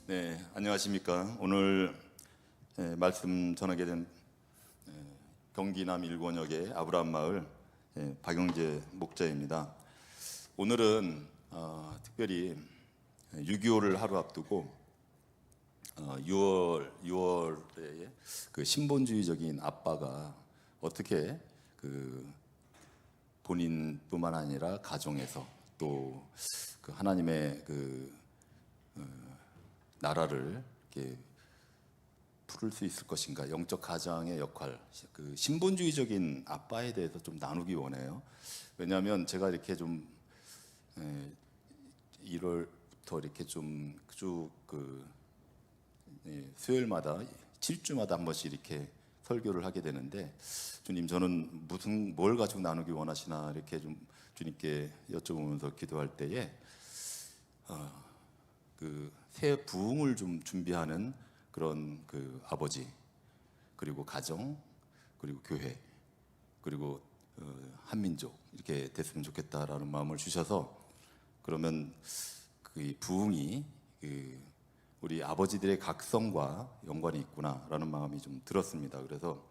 네, 안녕하십니까. 오늘 말씀 전하게 된 경기남 일권역의 아브라함 마을 박영재 목자입니다. 오늘은 특별히 6.25를 하루 앞두고 6월에 그 신본주의적인 아빠가 어떻게 그 본인뿐만 아니라 가정에서 또 그 하나님의 그 나라를 이렇게 풀을 수 있을 것인가, 영적 가장의 역할, 그 신본주의적인 아빠에 대해서 좀 나누기 원해요. 왜냐하면 제가 이렇게 좀 1월부터 이렇게 좀 쭉 수요일마다 7주마다 한 번씩 이렇게 설교를 하게 되는데, 주님, 저는 뭘 가지고 나누기 원하시나 이렇게 좀 주님께 여쭤보면서 기도할 때에 그 새 부흥을 좀 준비하는 그런 그 아버지, 그리고 가정, 그리고 교회, 그리고 한민족 이렇게 됐으면 좋겠다라는 마음을 주셔서, 그러면 그 부흥이 우리 아버지들의 각성과 연관이 있구나라는 마음이 좀 들었습니다. 그래서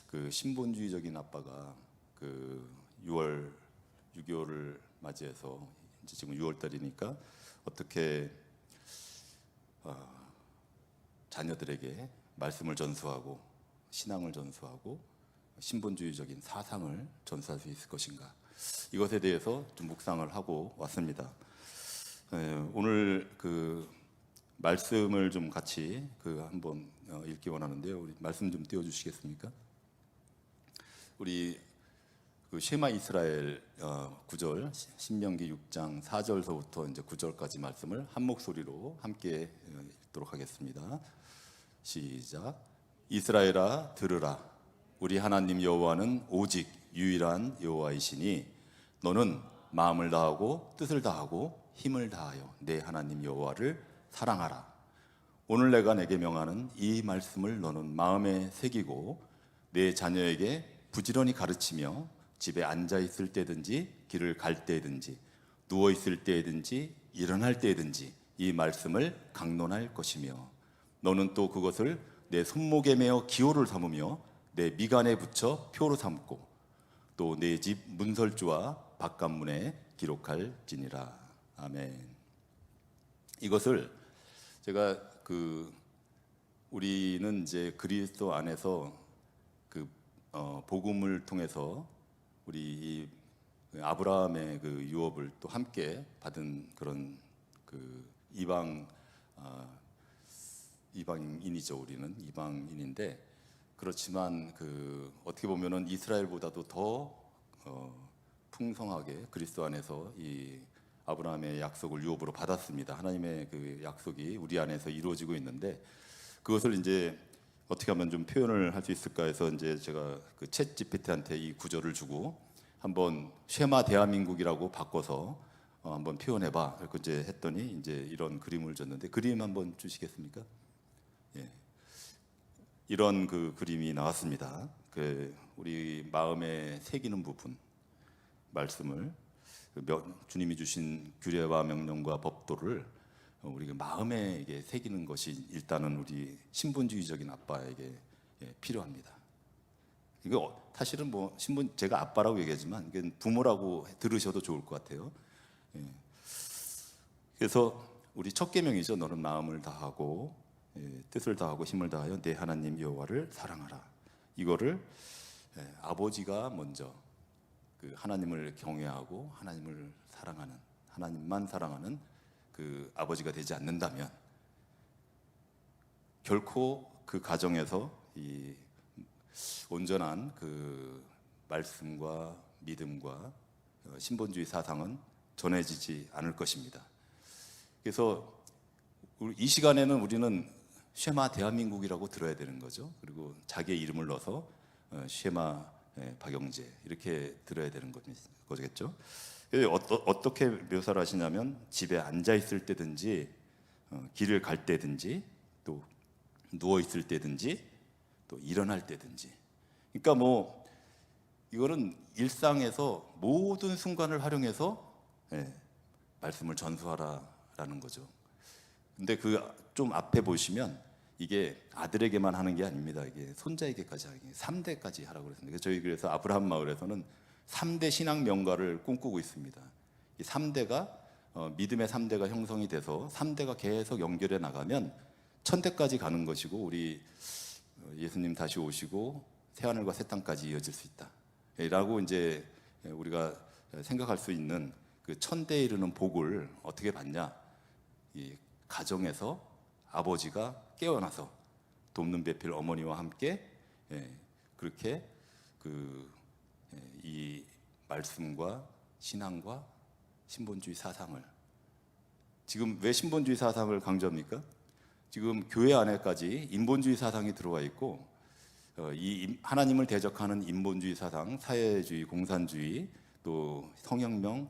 그 신본주의적인 아빠가 그 6.25를 맞이해서 이제 지금 6월 달이니까 어떻게 자녀들에게 말씀을 전수하고 신앙을 전수하고 신본주의적인 사상을 전수할 수 있을 것인가, 이것에 대해서 좀 묵상을 하고 왔습니다. 오늘 그 말씀을 좀 같이 한번 읽기 원하는데요. 우리 말씀 좀 띄워주시겠습니까? 우리 그 쉐마 이스라엘 9절, 신명기 6장 4절서부터 이제 9절까지 말씀을 한 목소리로 함께 읽도록 하겠습니다. 시작. 이스라엘아 들으라. 우리 하나님 여호와는 오직 유일한 여호와이시니 너는 마음을 다하고 뜻을 다하고 힘을 다하여 내 하나님 여호와를 사랑하라. 오늘 내가 내게 명하는 이 말씀을 너는 마음에 새기고 내 자녀에게 부지런히 가르치며 집에 앉아 있을 때든지 길을 갈 때든지 누워 있을 때든지 일어날 때든지 이 말씀을 강론할 것이며, 너는 또 그것을 내 손목에 매어 기호를 삼으며 내 미간에 붙여 표로 삼고 또 내 집 문설주와 바깥문에 기록할지니라. 아멘. 이것을 제가 우리는 이제 그리스도 안에서 복음을 통해서 우리 이 아브라함의 그 유업을 또 함께 받은 그런 이방인이죠. 우리는 이방인인데, 그렇지만 어떻게 보면은 이스라엘보다도 더 풍성하게 그리스도 안에서 이 아브라함의 약속을 유업으로 받았습니다. 하나님의 그 약속이 우리 안에서 이루어지고 있는데, 그것을 이제 어떻게 하면 좀 표현을 할 수 있을까 해서 이제 제가 챗 GPT한테 이 구절을 주고 한번 쉐마 대한민국이라고 바꿔서 한번 표현해봐. 그렇게 이제 했더니 이제 이런 그림을 줬는데, 그림 한번 주시겠습니까? 예. 이런 그림이 나왔습니다. 우리 마음에 새기는 부분 말씀을, 주님이 주신 규례와 명령과 법도를 우리 마음에 이게 새기는 것이 일단은 우리 신본주의적인 아빠에게 필요합니다. 이거 사실은 제가 아빠라고 얘기하지만 이게 부모라고 들으셔도 좋을 것 같아요. 그래서 우리 첫 계명이죠. 너는 마음을 다하고 뜻을 다하고 힘을 다하여 내 하나님 여호와를 사랑하라. 이거를 아버지가 먼저 하나님을 경외하고 하나님을 사랑하는, 하나님만 사랑하는 그 아버지가 되지 않는다면 결코 그 가정에서 이 온전한 그 말씀과 믿음과 신본주의 사상은 전해지지 않을 것입니다. 그래서 이 시간에는 우리는 쉐마 대한민국이라고 들어야 되는 거죠. 그리고 자기의 이름을 넣어서 쉐마 박영재 이렇게 들어야 되는 거겠죠. 어떻게 묘사를 하시냐면, 집에 앉아 있을 때든지 길을 갈 때든지 또 누워 있을 때든지 또 일어날 때든지, 그러니까 이거는 일상에서 모든 순간을 활용해서 말씀을 전수하라라는 거죠. 근데 그 좀 앞에 보시면 이게 아들에게만 하는 게 아닙니다. 이게 손자에게까지 하는 게 3대까지 하라고 그랬습니다. 저희 그래서 아브라함 마을에서는 3대 신앙 명가를 꿈꾸고 있습니다. 이 3대가 믿음의 3대가 형성이 돼서 3대가 계속 연결해 나가면 천대까지 가는 것이고 우리 예수님 다시 오시고 새하늘과 새 땅까지 이어질 수 있다. 라고 이제 우리가 생각할 수 있는 그 천대에 이르는 복을 어떻게 받냐? 이 가정에서 아버지가 깨어나서 돕는 배필 어머니와 함께 그렇게 이 말씀과 신앙과 신본주의 사상을 지금 왜 신본주의 사상을 강조합니까? 지금 교회 안에까지 인본주의 사상이 들어와 있고 이 하나님을 대적하는 인본주의 사상, 사회주의, 공산주의, 또 성혁명,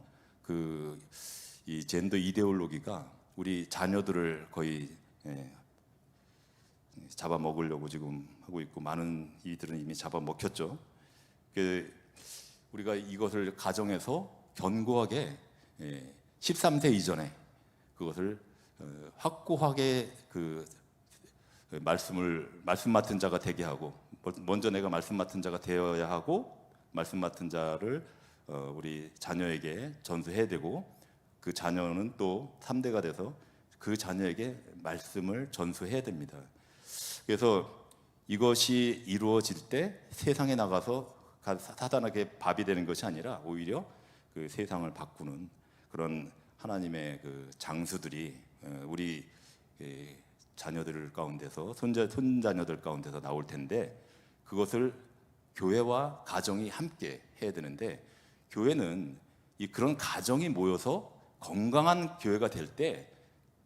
이 젠더 이데올로기가 우리 자녀들을 거의 잡아먹으려고 지금 하고 있고 많은 이들은 이미 잡아먹혔죠. 우리가 이것을 가정에서 견고하게 13세 이전에 그것을 확고하게 말씀 맡은 자가 되게 하고 먼저 내가 말씀 맡은 자가 되어야 하고 말씀 맡은 자를 우리 자녀에게 전수해야 되고 그 자녀는 또 3대가 돼서 그 자녀에게 말씀을 전수해야 됩니다. 그래서 이것이 이루어질 때 세상에 나가서 사단에게 밥이 되는 것이 아니라 오히려 그 세상을 바꾸는 그런 하나님의 그 장수들이 우리 자녀들 가운데서 손자녀들 가운데서 나올 텐데 그것을 교회와 가정이 함께 해야 되는데 교회는 그런 가정이 모여서 건강한 교회가 될 때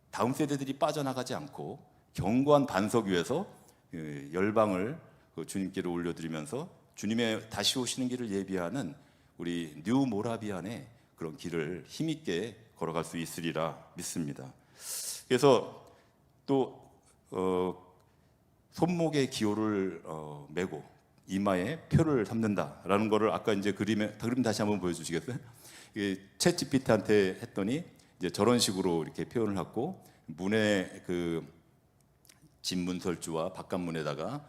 다음 세대들이 빠져나가지 않고 견고한 반석 위에서 열방을 주님께로 올려드리면서 주님의 다시 오시는 길을 예비하는 우리 뉴 모라비안의 그런 길을 힘있게 걸어갈 수 있으리라 믿습니다. 그래서 또 손목에 기호를 메고 이마에 표를 삼는다라는 거를 아까 이제 그림 다시 한번 보여주시겠어요? 챗 GPT한테 했더니 이제 저런 식으로 이렇게 표현을 하고 문에 진문설주와 바깥문에다가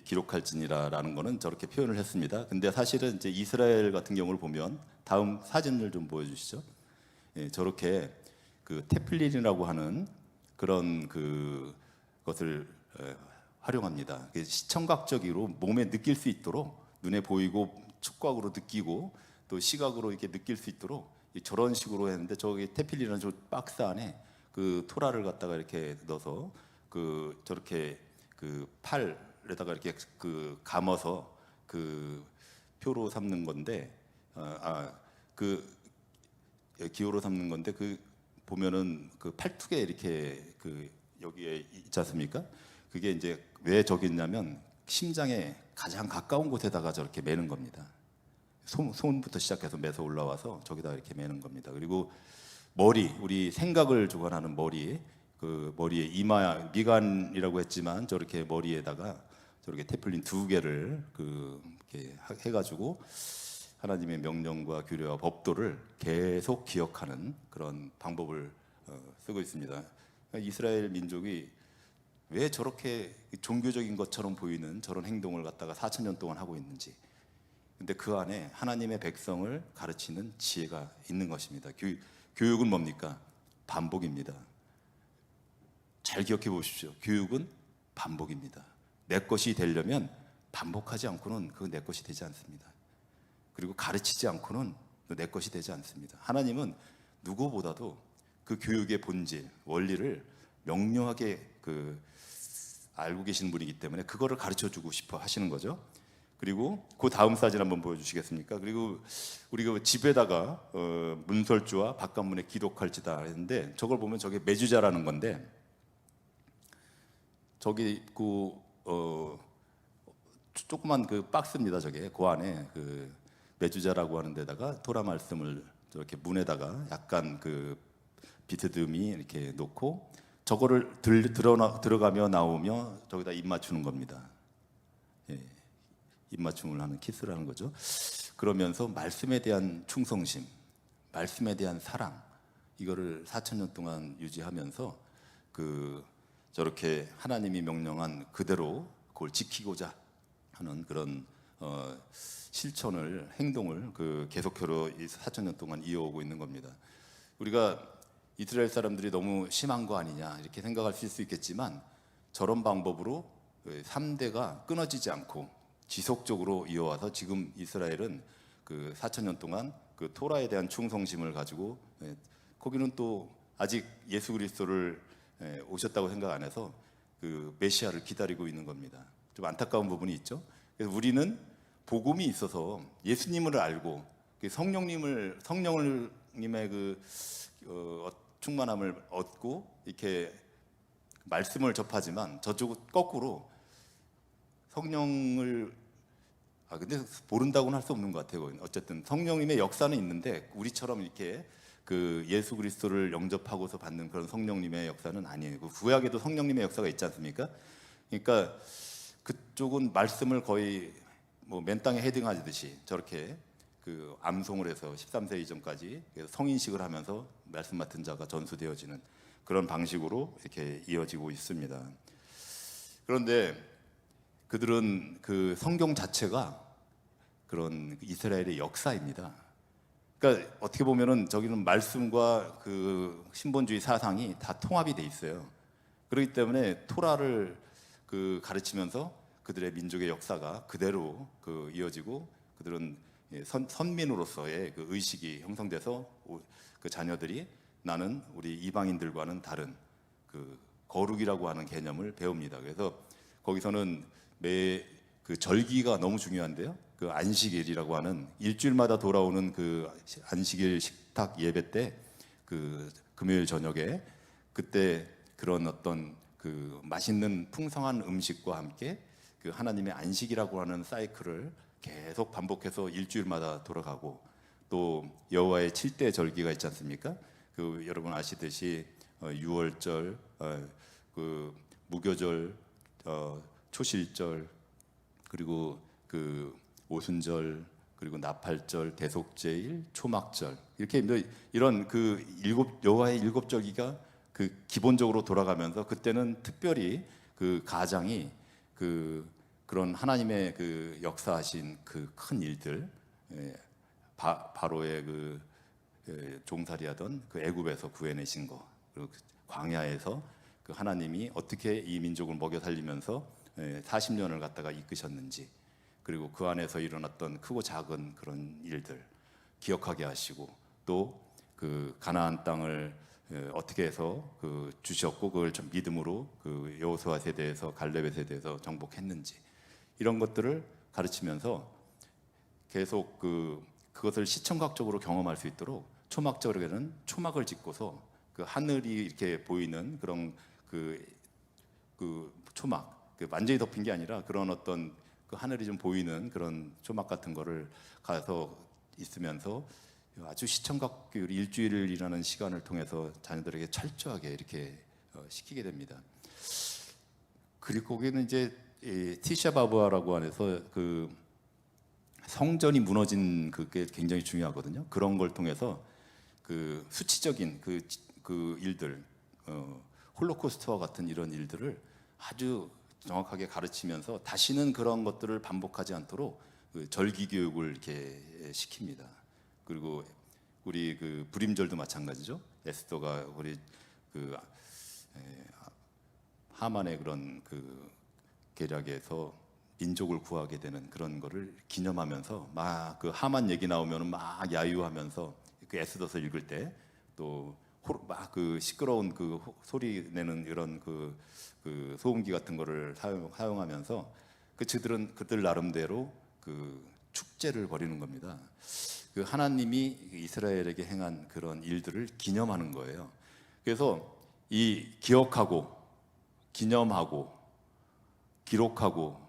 기록할지니라라는 거는 저렇게 표현을 했습니다. 근데 사실은 이제 이스라엘 같은 경우를 보면 다음 사진을 좀 보여주시죠. 저렇게 테플린이라고 하는 그런 것을 활용합니다. 시청각적으로 몸에 느낄 수 있도록 눈에 보이고 촉각으로 느끼고 또 시각으로 이렇게 느낄 수 있도록 저런 식으로 했는데 저기 테필리라는 저 박스 안에 토라를 갖다가 이렇게 넣어서 저렇게 팔에다가 이렇게 감아서 표로 삼는 건데 기호로 삼는 건데 보면은 팔뚝에 이렇게 여기에 있지 않습니까? 그게 이제 왜 저기 있냐면 심장에 가장 가까운 곳에다가 저렇게 매는 겁니다. 손부터 시작해서 매서 올라와서 저기다 이렇게 매는 겁니다. 그리고 머리, 우리 생각을 주관하는 머리에 이마 미간이라고 했지만 저렇게 머리에다가 저렇게 테플린 2개를 이렇게 해가지고 하나님의 명령과 규례와 법도를 계속 기억하는 그런 방법을 쓰고 있습니다. 이스라엘 민족이 왜 저렇게 종교적인 것처럼 보이는 저런 행동을 갖다가 4,000년 동안 하고 있는지. 근데 그 안에 하나님의 백성을 가르치는 지혜가 있는 것입니다. 교육은 뭡니까? 반복입니다. 잘 기억해 보십시오. 교육은 반복입니다. 내 것이 되려면 반복하지 않고는 그건 내 것이 되지 않습니다. 그리고 가르치지 않고는 내 것이 되지 않습니다. 하나님은 누구보다도 그 교육의 본질, 원리를 명료하게 알고 계시는 분이기 때문에 그거를 가르쳐주고 싶어 하시는 거죠. 그리고 그 다음 사진 한번 보여주시겠습니까? 그리고 우리가 집에다가 문설주와 바깥문에 기록할지다 했는데 저걸 보면 저게 메주자라는 건데 저기 조그만 박스입니다. 저게 그 안에 메주자라고 하는 데다가 토라 말씀을 저렇게 문에다가 약간 비트듬이 이렇게 놓고 저거를 들어가며 나오며 저기다 입 맞추는 겁니다. 입 맞춤을 하는 키스를 하는 거죠. 그러면서 말씀에 대한 충성심, 말씀에 대한 사랑 이거를 4,000년 동안 유지하면서 저렇게 하나님이 명령한 그대로 그걸 지키고자 하는 그런 실천을, 행동을 계속해서 이 4,000년 동안 이어오고 있는 겁니다. 우리가 이스라엘 사람들이 너무 심한 거 아니냐 이렇게 생각할 수 있겠지만, 저런 방법으로 3대가 끊어지지 않고 지속적으로 이어와서 지금 이스라엘은 4,000년 동안 토라에 대한 충성심을 가지고, 거기는 또 아직 예수 그리스도를 오셨다고 생각 안 해서 메시아를 기다리고 있는 겁니다. 좀 안타까운 부분이 있죠. 그래서 우리는 복음이 있어서 예수님을 알고 성령님의 충만함을 얻고 이렇게 말씀을 접하지만, 저쪽은 거꾸로 성령을 근데 모른다고는 할 수 없는 것 같아요. 어쨌든 성령님의 역사는 있는데 우리처럼 이렇게 예수 그리스도를 영접하고서 받는 그런 성령님의 역사는 아니에요. 구약에도 성령님의 역사가 있지 않습니까? 그러니까 그쪽은 말씀을 거의 맨 땅에 헤딩하듯이 저렇게 암송을 해서 13세 이전까지 성인식을 하면서 말씀 맡은 자가 전수되어지는 그런 방식으로 이렇게 이어지고 있습니다. 그런데 그들은 성경 자체가 그런 이스라엘의 역사입니다. 그러니까 어떻게 보면은 저기는 말씀과 신본주의 사상이 다 통합이 돼 있어요. 그렇기 때문에 토라를 가르치면서 그들의 민족의 역사가 그대로 이어지고, 그들은 선민으로서의 의식이 형성돼서 자녀들이 나는 우리 이방인들과는 다른 거룩이라고 하는 개념을 배웁니다. 그래서 거기서는 절기가 너무 중요한데요. 안식일이라고 하는 일주일마다 돌아오는 안식일 식탁 예배 때, 금요일 저녁에 그때 그런 어떤 맛있는 풍성한 음식과 함께 하나님의 안식이라고 하는 사이클을 계속 반복해서 일주일마다 돌아가고, 또 여호와의 7대 절기가 있지 않습니까? 여러분 아시듯이 유월절, 무교절, 초실절, 그리고 오순절, 그리고 나팔절, 대속제일, 초막절, 이렇게 이런 여호와의 7절기가 기본적으로 돌아가면서, 그때는 특별히 가장이 그런 하나님의 역사하신 큰 일들, 바로의 종살이하던 애굽에서 구해내신 거, 그리고 광야에서 하나님이 어떻게 이 민족을 먹여 살리면서 40년을 갖다가 이끄셨는지, 그리고 그 안에서 일어났던 크고 작은 그런 일들 기억하게 하시고, 또 가나안 땅을 어떻게 해서 주셨고, 그걸 좀 믿음으로 여호수아 세대에서 갈렙의 세대에서 정복했는지, 이런 것들을 가르치면서 계속 그것을 시청각적으로 경험할 수 있도록 초막절에는 초막을 짓고서 하늘이 이렇게 보이는 그런 초막, 완전히 덮인 게 아니라 그런 어떤 하늘이 좀 보이는 그런 초막 같은 거를 가서 있으면서 아주 시청각 교육, 일주일이라는 시간을 통해서 자녀들에게 철저하게 이렇게 시키게 됩니다. 그리고 거기는 이제 티샤바브아라고 해서 성전이 무너진 그게 굉장히 중요하거든요. 그런 걸 통해서 수치적인 일들, 홀로코스트와 같은 이런 일들을 아주 정확하게 가르치면서 다시는 그런 것들을 반복하지 않도록 절기 교육을 이렇게 시킵니다. 그리고 우리 불임절도 마찬가지죠. 에스더가 우리 하만의 그런 계략에서 민족을 구하게 되는 그런 거를 기념하면서 막 하만 얘기 나오면 막 야유하면서 에스더서 읽을 때 또 막 시끄러운 소리 내는 이런 소음기 같은 거를 사용하면서 그들 나름대로 축제를 벌이는 겁니다. 하나님이 이스라엘에게 행한 그런 일들을 기념하는 거예요. 그래서 이 기억하고 기념하고 기록하고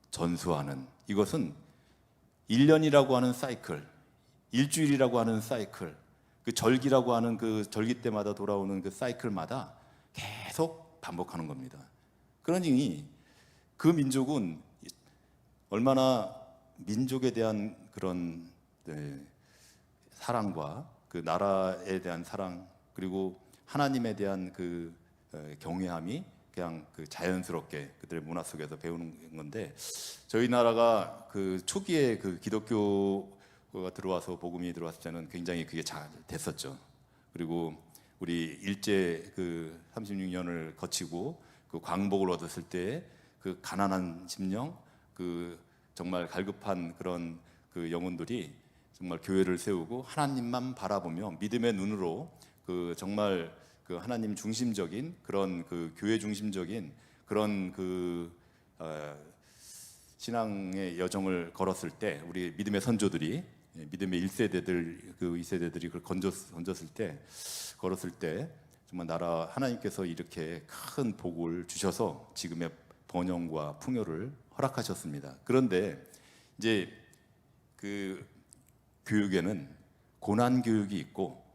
전수하는 이것은 1년이라고 하는 사이클, 일주일이라고 하는 사이클, 절기라고 하는 절기 때마다 돌아오는 사이클마다 계속 반복하는 겁니다. 그러니 그 민족은 얼마나 민족에 대한 그런 사랑과 나라에 대한 사랑, 그리고 하나님에 대한 경외함이 그냥 그 자연스럽게 그들의 문화 속에서 배우는 건데, 저희 나라가 그 초기에 그 기독교가 들어와서 복음이 들어왔을 때는 굉장히 그게 잘 됐었죠. 그리고 우리 일제 그 36년을 거치고 그 광복을 얻었을 때 그 가난한 심령, 그 정말 갈급한 그런 그 영혼들이 정말 교회를 세우고 하나님만 바라보며 믿음의 눈으로 그 정말 그 하나님 중심적인 그런 그 교회 중심적인 그런 그 신앙의 여정을 걸었을 때, 우리 믿음의 선조들이, 믿음의 1세대들 그 2세대들이 그걸 건졌을 때, 걸었을 때 정말 나라 하나님께서 이렇게 큰 복을 주셔서 지금의 번영과 풍요를 허락하셨습니다. 그런데 이제 그 교육에는 고난 교육이 있고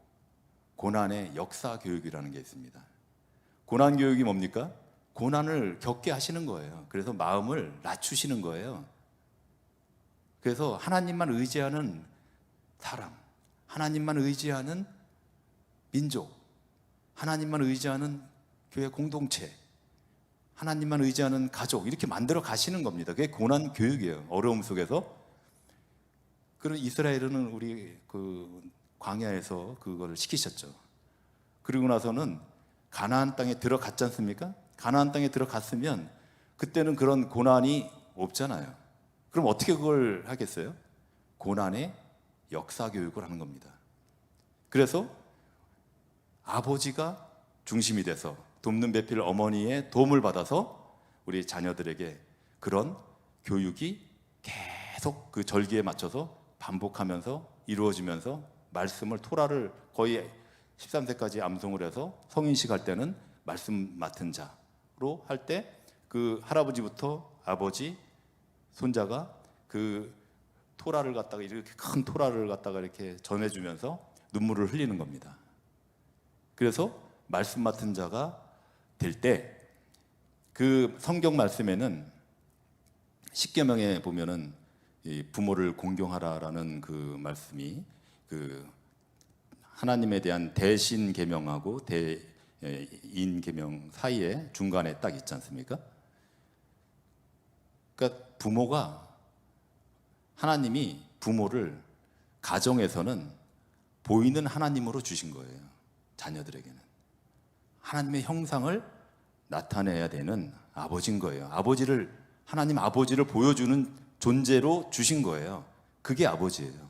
고난의 역사 교육이라는 게 있습니다. 고난 교육이 뭡니까? 고난을 겪게 하시는 거예요. 그래서 마음을 낮추시는 거예요. 그래서 하나님만 의지하는 사람, 하나님만 의지하는 민족, 하나님만 의지하는 교회 공동체, 하나님만 의지하는 가족, 이렇게 만들어 가시는 겁니다. 그게 고난 교육이에요. 어려움 속에서. 그런 이스라엘은 우리 그 광야에서 그걸 시키셨죠. 그리고 나서는 가나안 땅에 들어갔지 않습니까? 가나안 땅에 들어갔으면 그때는 그런 고난이 없잖아요. 그럼 어떻게 그걸 하겠어요? 고난의 역사 교육을 하는 겁니다. 그래서 아버지가 중심이 돼서 돕는 배필 어머니의 도움을 받아서 우리 자녀들에게 그런 교육이 계속 그 절기에 맞춰서 반복하면서 이루어지면서 말씀을 토라를 거의 13세까지 암송을 해서 성인식 할 때는 말씀 맡은 자로 할 때 그 할아버지부터 아버지, 손자가 그 토라를 갖다가 이렇게 큰 토라를 갖다가 이렇게 전해주면서 눈물을 흘리는 겁니다. 그래서 말씀 맡은 자가 될 때 그 성경 말씀에는 십계명에 보면은 이 부모를 공경하라라는 그 말씀이 그 하나님에 대한 대신 계명하고 대인 계명 사이에 중간에 딱 있지 않습니까? 그러니까 부모가, 하나님이 부모를 가정에서는 보이는 하나님으로 주신 거예요. 자녀들에게는 하나님의 형상을 나타내야 되는 아버지인 거예요. 하나님 아버지를 보여주는 존재로 주신 거예요. 그게 아버지예요.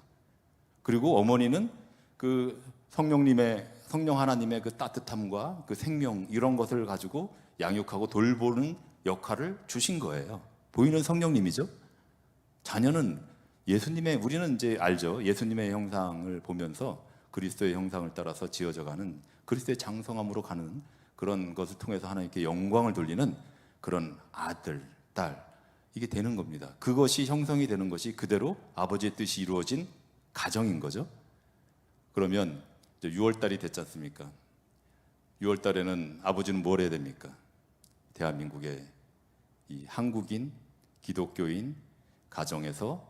그리고 어머니는 그 성령 하나님의 그 따뜻함과 그 생명, 이런 것을 가지고 양육하고 돌보는 역할을 주신 거예요. 보이는 성령님이죠. 자녀는 우리는 이제 알죠. 예수님의 형상을 보면서 그리스도의 형상을 따라서 지어져가는, 그리스도의 장성함으로 가는 그런 것을 통해서 하나님께 영광을 돌리는 그런 아들, 딸, 이게 되는 겁니다. 그것이 형성이 되는 것이 그대로 아버지의 뜻이 이루어진 가정인 거죠. 그러면 이제 6월달이 됐지 않습니까? 6월달에는 아버지는 뭘 해야 됩니까? 대한민국의 이 한국인, 기독교인 가정에서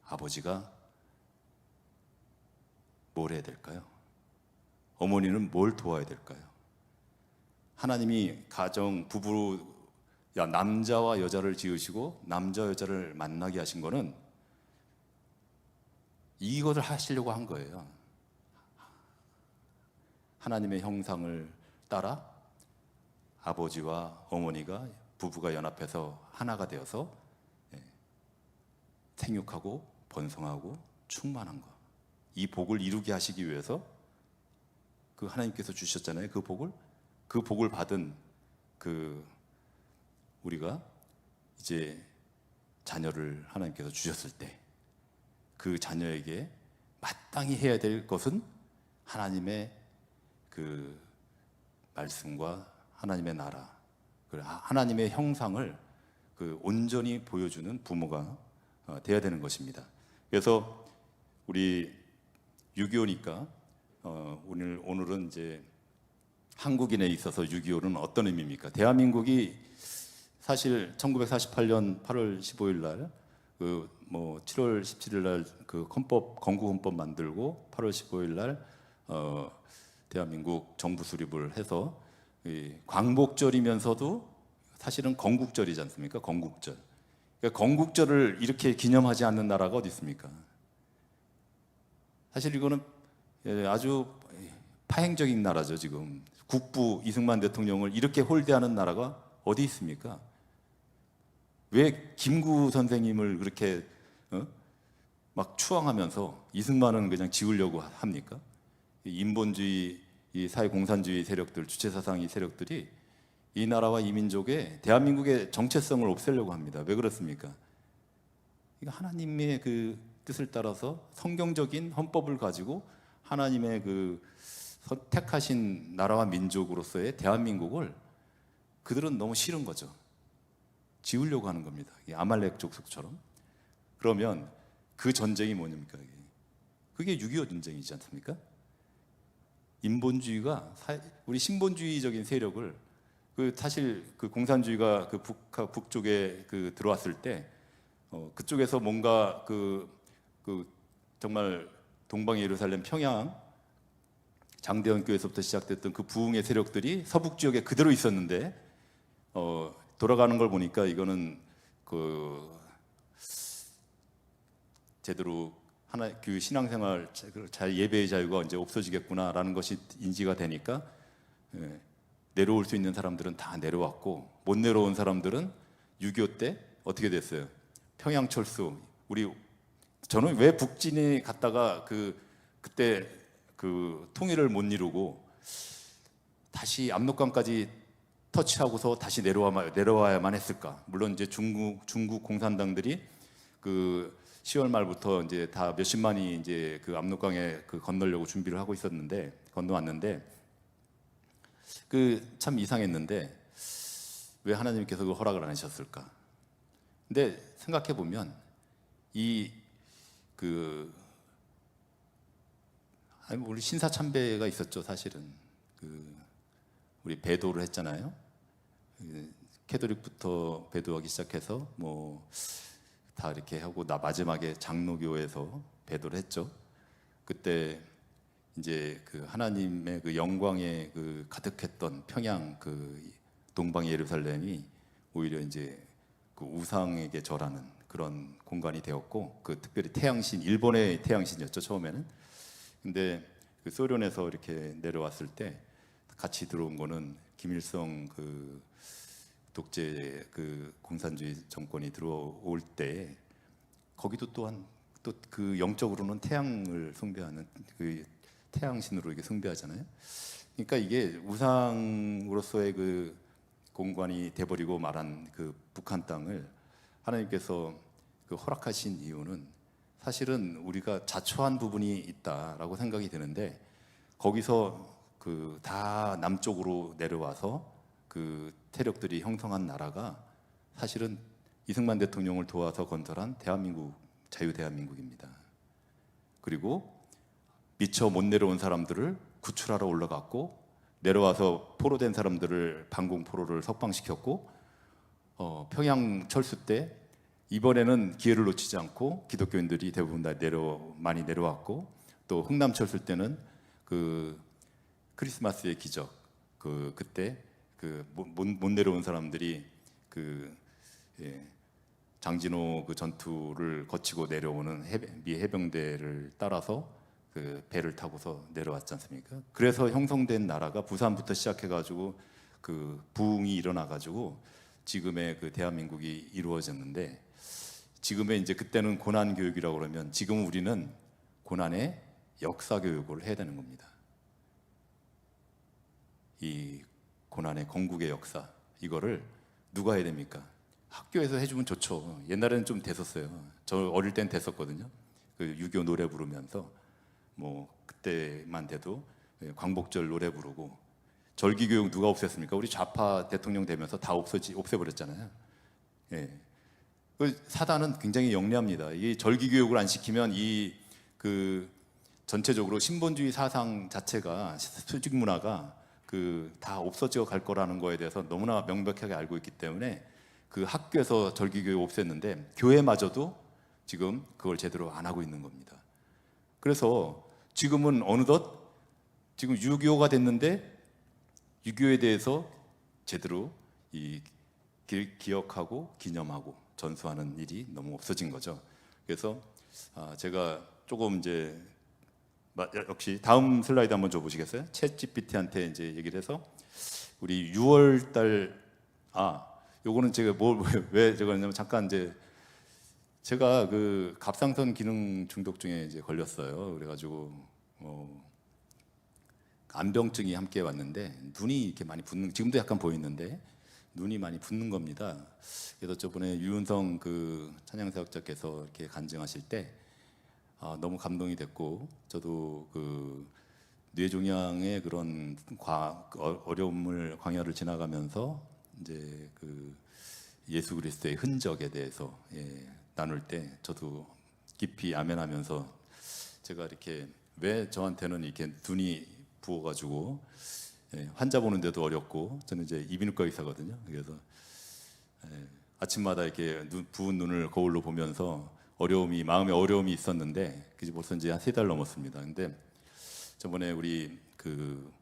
아버지가 뭘 해야 될까요? 어머니는 뭘 도와야 될까요? 하나님이 가정, 남자와 여자를 지으시고 남자 여자를 만나게 하신 거는 이것을 하시려고 한 거예요. 하나님의 형상을 따라 아버지와 어머니가, 부부가 연합해서 하나가 되어서 생육하고 번성하고 충만한 것, 이 복을 이루게 하시기 위해서 그 하나님께서 주셨잖아요. 그 복을 받은 그 우리가 이제 자녀를 하나님께서 주셨을 때 그 자녀에게 마땅히 해야 될 것은 하나님의 그 말씀과 하나님의 나라, 하나님의 형상을 그 온전히 보여주는 부모가 돼야 되는 것입니다. 그래서 우리 6.25니까 오늘은 이제 한국인에 있어서 6.25는 어떤 의미입니까? 대한민국이 사실 1948년 8월 15일 날 7월 17일 날 그 건국 헌법 만들고 8월 15일 날 대한민국 정부 수립을 해서 이 광복절이면서도 사실은 건국절이지 않습니까? 건국절. 그러니까 건국절을 이렇게 기념하지 않는 나라가 어디 있습니까? 사실 이거는 아주 파행적인 나라죠. 지금 국부 이승만 대통령을 이렇게 홀대하는 나라가 어디 있습니까? 왜 김구 선생님을 그렇게 막 추앙하면서 이승만은 그냥 지우려고 합니까? 인본주의, 이 사회공산주의 세력들, 주체사상의 세력들이 이 나라와 이 민족의 대한민국의 정체성을 없애려고 합니다. 왜 그렇습니까? 이거 하나님의 그 뜻을 따라서 성경적인 헌법을 가지고 하나님의 그 선택하신 나라와 민족으로서의 대한민국을 그들은 너무 싫은 거죠. 지우려고 하는 겁니다. 아말렉 족속처럼. 그러면 그 전쟁이 뭐냐니까? 그게 6.25 전쟁이지 않습니까? 인본주의가 우리 신본주의적인 세력을 사실 그 공산주의가 그 북쪽에 그 들어왔을 때 그쪽에서 뭔가 그 정말 동방 예루살렘 평양 장대현 교회에서부터 시작됐던 그 부흥의 세력들이 서북 지역에 그대로 있었는데 돌아가는 걸 보니까 이거는 그 제대로 하나 그 신앙생활 잘 예배의 자유가 이제 없어지겠구나라는 것이 인지가 되니까 내려올 수 있는 사람들은 다 내려왔고 못 내려온 사람들은 6.25 때 어떻게 됐어요? 평양 철수. 저는 왜 북진이 갔다가 그때 그 통일을 못 이루고 다시 압록강까지 터치하고서 다시 내려와야만 했을까? 물론 이제 중국 공산당들이 그 10월 말부터 이제 다 몇십만이 이제 그 압록강에 건너려고 준비를 하고 있었는데 건너왔는데 참 이상했는데 왜 하나님께서 그 허락을 안 하셨을까? 근데 생각해 보면 우리 신사참배가 있었죠. 사실은 우리 배도를 했잖아요. 캐톨릭부터 배도하기 시작해서 뭐 다 이렇게 하고 마지막에 장로교에서 배도를 했죠. 그때 이제 하나님의 영광에 가득했던 평양 동방 예루살렘이 오히려 이제 우상에게 절하는 그런 공간이 되었고 특별히 태양신, 일본의 태양신이었죠 처음에는. 근데 소련에서 이렇게 내려왔을 때 같이 들어온 거는 김일성 독재 공산주의 정권이 들어올 때 거기도 또한 영적으로는 태양을 숭배하는 태양신으로 이게 숭배하잖아요. 그러니까 이게 우상으로서의 공간이 돼버리고 말한 북한 땅을 하나님께서 허락하신 이유는 사실은 우리가 자초한 부분이 있다라고 생각이 드는데 거기서 다 남쪽으로 내려와서 세력들이 형성한 나라가 사실은 이승만 대통령을 도와서 건설한 자유대한민국입니다. 그리고 미처 못 내려온 사람들을 구출하러 올라갔고 내려와서 포로된 사람들을 방공포로를 석방시켰고 평양 철수 때 이번에는 기회를 놓치지 않고 기독교인들이 대부분 다 많이 내려왔고 또 흥남 철수 때는 크리스마스의 기적 그때 못 내려온 사람들이 장진호 전투를 거치고 내려오는 미 해병대를 따라서 배를 타고서 내려왔지 않습니까? 그래서 형성된 나라가 부산부터 시작해가지고 부흥이 일어나가지고 지금의 대한민국이 이루어졌는데 지금의 이제 그때는 고난 교육이라고 그러면 지금 우리는 고난의 역사 교육을 해야 되는 겁니다. 이 고난의 건국의 역사 이거를 누가 해야 됩니까? 학교에서 해주면 좋죠. 옛날에는 좀 됐었어요. 저 어릴 땐 됐었거든요. 6.25 노래 부르면서 뭐 그때만 돼도 광복절 노래 부르고 절기교육 누가 없앴습니까? 우리 좌파 대통령 되면서 다 없애버렸잖아요. 예. 사단은 굉장히 영리합니다. 이 절기교육을 안 시키면 전체적으로 신본주의 사상 자체가 수직 문화가 다 없어져 갈 거라는 거에 대해서 너무나 명백하게 알고 있기 때문에 학교에서 절기교육 없앴는데 교회마저도 지금 그걸 제대로 안 하고 있는 겁니다. 그래서 지금은 어느덧 지금 6.25가 됐는데 6.25에 대해서 제대로 기억하고 기념하고 전수하는 일이 너무 없어진 거죠. 그래서 제가 조금 이제 역시 다음 슬라이드 한번 줘보시겠어요? 챗 GPT한테 이제 얘기를 해서 우리 6월 달 요거는 제가 왜 제가 했냐면 잠깐 이제 제가 그 갑상선 기능 중독증에 이제 걸렸어요. 그래가지고 안병증이 함께 왔는데 눈이 이렇게 많이 붓는, 지금도 약간 보이는데 눈이 많이 붓는 겁니다. 그래서 저번에 유은성 그 찬양사역자께서 이렇게 간증하실 때 너무 감동이 됐고, 저도 그 뇌종양의 그런 어려움을 광야를 지나가면서 이제 그 예수 그리스도의 흔적에 대해서 나눌 때 저도 깊이 아멘하면서 제가 이렇게 왜 저한테는 이렇게 눈이 부어가지고 환자 보는데도 어렵고, 저는 이제 이비인후과 의사거든요. 그래서 아침마다 이렇게 부은 눈을 거울로 보면서 마음에 어려움이 있었는데 그게 벌써 이제 한 3달 넘었습니다. 근데 저번에 우리 그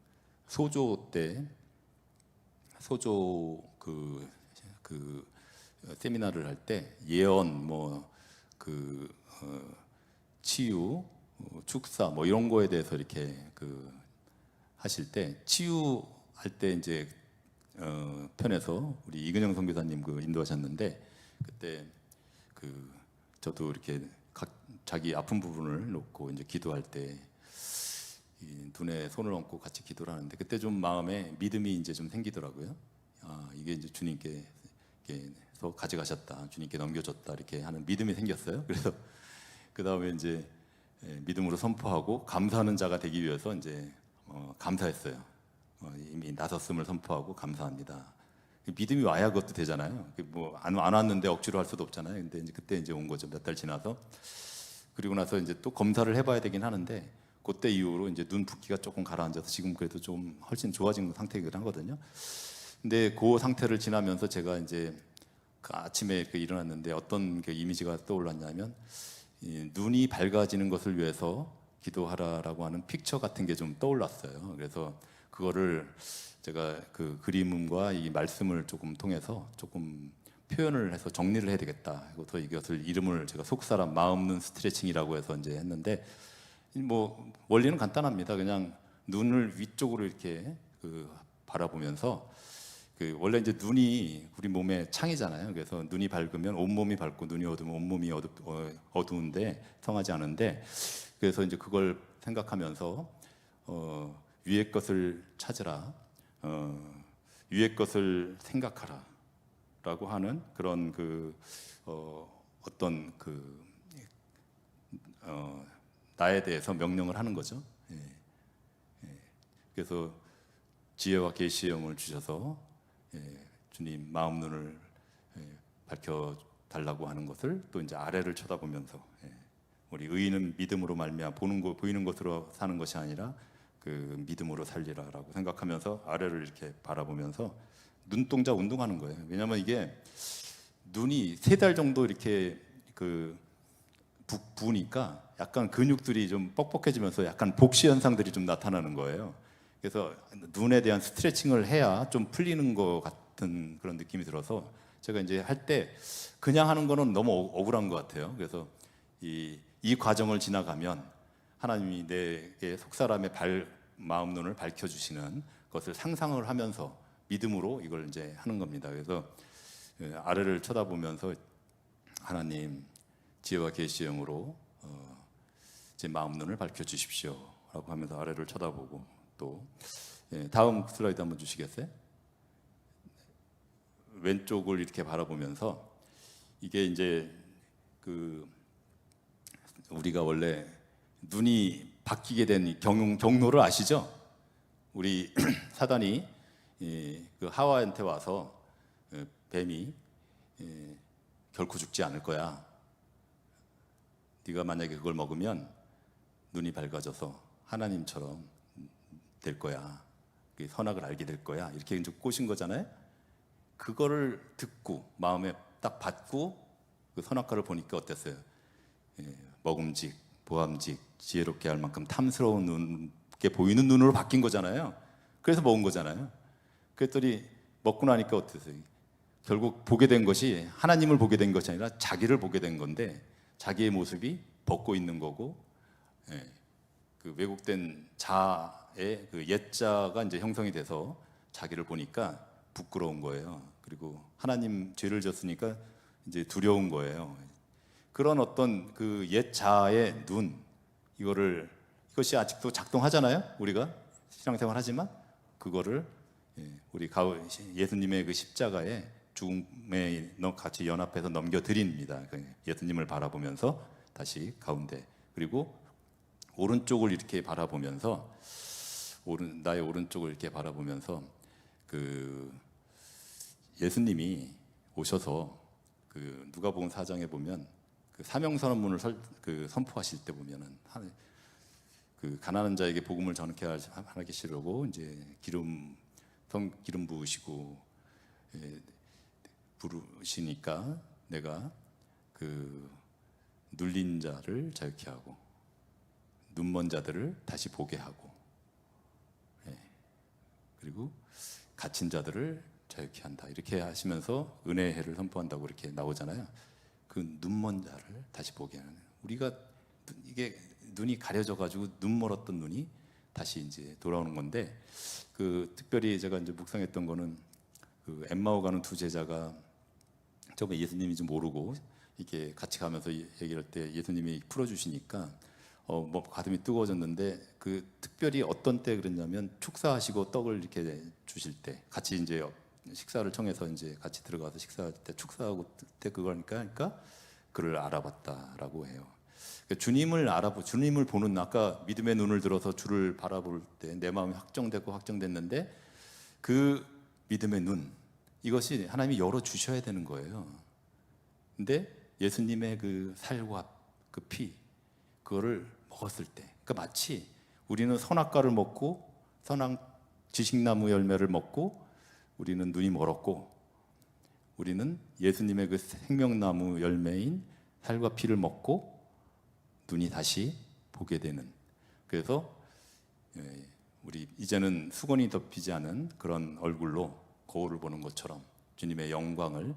소조 그 세미나를 할 때 예언 치유 축사 이런 거에 대해서 이렇게 하실 때 치유할 때 이제 편에서 우리 이근영 선교사님 인도하셨는데, 그때 저도 이렇게 자기 아픈 부분을 놓고 이제 기도할 때 눈에 손을 얹고 같이 기도를 하는데 그때 좀 마음에 믿음이 이제 좀 생기더라고요. 이게 이제 주님께서 가져가셨다, 주님께 넘겨줬다 이렇게 하는 믿음이 생겼어요. 그래서 그 다음에 이제 믿음으로 선포하고 감사하는 자가 되기 위해서 이제 감사했어요. 이미 나섰음을 선포하고 감사합니다. 믿음이 와야 그것도 되잖아요. 안 왔는데 억지로 할 수도 없잖아요. 근데 이제 그때 이제 온 거죠. 몇 달 지나서. 그리고 나서 이제 또 검사를 해봐야 되긴 하는데 그때 이후로 이제 눈 붓기가 조금 가라앉아서 지금 그래도 좀 훨씬 좋아진 상태이긴 하거든요. 근데 그 상태를 지나면서 제가 이제 그 아침에 일어났는데 어떤 그 이미지가 떠올랐냐면 눈이 밝아지는 것을 위해서 기도하라라고 하는 픽처 같은 게 좀 떠올랐어요. 그래서 그거를 제가 그 그림과 이 말씀을 조금 통해서 조금 표현을 해서 정리를 해야 되겠다. 그래서 이것을 이름을 제가 속사람 마음 눈 스트레칭이라고 해서 이제 했는데, 원리는 간단합니다. 그냥 눈을 위쪽으로 이렇게 바라보면서 원래 이제 눈이 우리 몸의 창이잖아요. 그래서 눈이 밝으면 온몸이 밝고 눈이 어두우면 온몸이 어두운데 성하지 않은데, 그래서 이제 그걸 생각하면서 위의 것을 찾으라, 위의 것을 생각하라라고 하는 그런 어떤 나에 대해서 명령을 하는 거죠. 그래서 지혜와 계시의 영을 주셔서 주님 마음 눈을 밝혀 달라고 하는 것을 또 이제 아래를 쳐다보면서 우리 의인은 믿음으로 말미암아 보이는 것으로 사는 것이 아니라 그 믿음으로 살리라라고 생각하면서 아래를 이렇게 바라보면서 눈동자 운동하는 거예요. 왜냐하면 이게 눈이 3달 정도 이렇게 부으니까 약간 근육들이 좀 뻑뻑해지면서 약간 복시 현상들이 좀 나타나는 거예요. 그래서 눈에 대한 스트레칭을 해야 좀 풀리는 것 같은 그런 느낌이 들어서 제가 이제 할 때 그냥 하는 거는 너무 억울한 것 같아요. 그래서 이 과정을 지나가면 하나님이 내게 속사람의 마음 눈을 밝혀주시는 것을 상상을 하면서 믿음으로 이걸 이제 하는 겁니다. 그래서 아래를 쳐다보면서 하나님 지혜와 계시의 영으로 제 마음 눈을 밝혀주십시오라고 하면서 아래를 쳐다보고, 또 다음 슬라이드 한번 주시겠어요? 왼쪽을 이렇게 바라보면서 이게 이제 우리가 원래 눈이 바뀌게 된 경로를 아시죠? 우리 사단이 그 하와한테 와서 뱀이 결코 죽지 않을 거야. 네가 만약에 그걸 먹으면 눈이 밝아져서 하나님처럼 될 거야. 선악을 알게 될 거야. 이렇게 이제 꼬신 거잖아요. 그거를 듣고 마음에 딱 받고 그 선악과를 보니까 어땠어요? 먹음직, 보암직, 지혜롭게 할 만큼 탐스러운 게 보이는 눈으로 바뀐 거잖아요. 그래서 먹은 거잖아요. 그랬더니 먹고 나니까 어떠세요? 결국 보게 된 것이 하나님을 보게 된 것이 아니라 자기를 보게 된 건데, 자기의 모습이 벗고 있는 거고, 예, 그 왜곡된 자의 그 옛자가 이제 형성이 돼서 자기를 보니까 부끄러운 거예요. 그리고 하나님 죄를 졌으니까 이제 두려운 거예요. 그런 어떤 그 옛자의 눈, 이것이 아직도 작동하잖아요. 우리가 신앙생활 하지만 그거를, 우리 예수님의 그 십자가에 죽음에 같이 연합해서 넘겨드립니다. 예수님을 바라보면서 다시 가운데, 그리고 오른쪽을 이렇게 바라보면서, 나의 오른쪽을 이렇게 바라보면서 그 예수님이 오셔서 그 누가복음 4장에 보면 그 사명선언문을 선포하실 때 보면은 그 가난한 자에게 복음을 전케 하기 싫으고 이제 기름 부으시고 부르시니까 내가 그 눌린 자를 자유케 하고 눈먼 자들을 다시 보게 하고, 그리고 갇힌 자들을 자유케 한다, 이렇게 하시면서 은혜의 해를 선포한다고 이렇게 나오잖아요. 그 눈먼 자를 다시 보게 하는, 우리가 이게 눈이 가려져 가지고 눈 멀었던 눈이 다시 이제 돌아오는 건데, 그 특별히 제가 이제 묵상했던 거는 그 엠마오 가는 두 제자가 처음에 예수님인지 모르고 이렇게 같이 가면서 얘기를 할 때 예수님이 풀어주시니까 뭐 가슴이 뜨거워졌는데, 그 특별히 어떤 때 그랬냐면 축사하시고 떡을 이렇게 주실 때, 같이 이제 식사를 청해서 이제 같이 들어가서 식사할 때 축사하고 때 그러니까 그를 알아봤다라고 해요. 그러니까 주님을 보는, 아까 믿음의 눈을 들어서 주를 바라볼 때 내 마음이 확정됐는데 그 믿음의 눈, 이것이 하나님이 열어 주셔야 되는 거예요. 근데 예수님의 그 살과 그 피, 그거를 먹었을 때, 그러니까 마치 우리는 선악과를 먹고 지식나무 열매를 먹고 우리는 눈이 멀었고, 우리는 예수님의 그 생명나무 열매인 살과 피를 먹고 눈이 다시 보게 되는, 그래서 우리 이제는 수건이 덮이지 않은 그런 얼굴로 거울을 보는 것처럼 주님의 영광을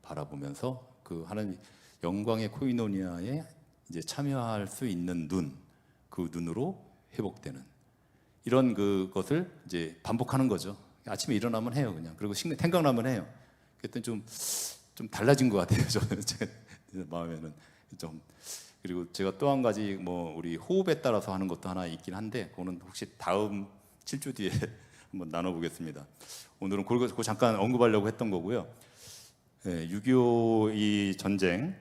바라보면서 그 하나님 영광의 코이노니아에 이제 참여할 수 있는 눈, 그 눈으로 회복되는 이런 그것을 이제 반복하는 거죠. 아침에 일어나면 해요, 그냥. 그리고 생각나면 해요. 그랬더니 좀 달라진 것 같아요, 저는. 제 마음에는 좀. 그리고 제가 또 한 가지, 뭐 우리 호흡에 따라서 하는 것도 하나 있긴 한데, 그거는 혹시 다음 7주 뒤에 한번 나눠보겠습니다. 오늘은 그거 잠깐 언급하려고 했던 거고요. 6.25 이 전쟁,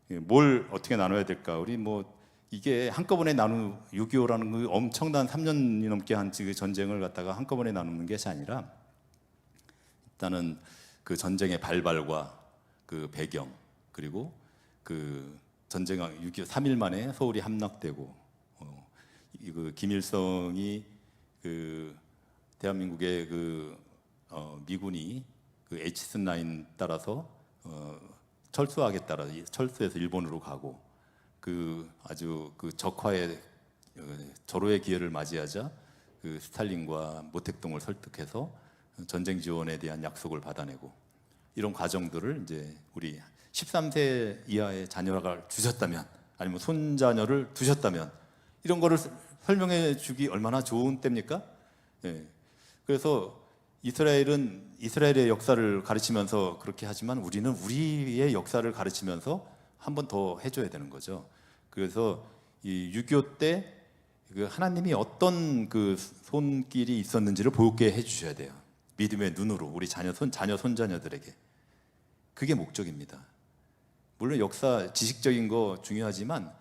뭘 어떻게 나눠야 될까? 우리 뭐 이게 한꺼번에 6.25라는 그 엄청난 3년이 넘게 한 그 전쟁을 갖다가 한꺼번에 나누는 것이 아니라, 일단은 그 전쟁의 발발과 그 배경, 그리고 그 전쟁 6.25 3일 만에 서울이 함락되고, 그 김일성이 그 대한민국의 그 미군이 그 H-9 따라서 철수하겠다라 철수해서 일본으로 가고, 그 아주 그 적화의 절호의 기회를 맞이하자 그 스탈린과 모택동을 설득해서 전쟁 지원에 대한 약속을 받아내고, 이런 과정들을 이제 우리 13세 이하의 자녀가 주셨다면, 아니면 손자녀를 두셨다면, 이런 거를 설명해 주기 얼마나 좋은 때입니까? 그래서 이스라엘은 이스라엘의 역사를 가르치면서 그렇게 하지만, 우리는 우리의 역사를 가르치면서 한 번 더 해줘야 되는 거죠. 그래서 이 6.25 때 그 하나님이 어떤 그 손길이 있었는지를 보게 해주셔야 돼요. 믿음의 눈으로 우리 자녀 손자녀들에게. 그게 목적입니다. 물론 역사 지식적인 거 중요하지만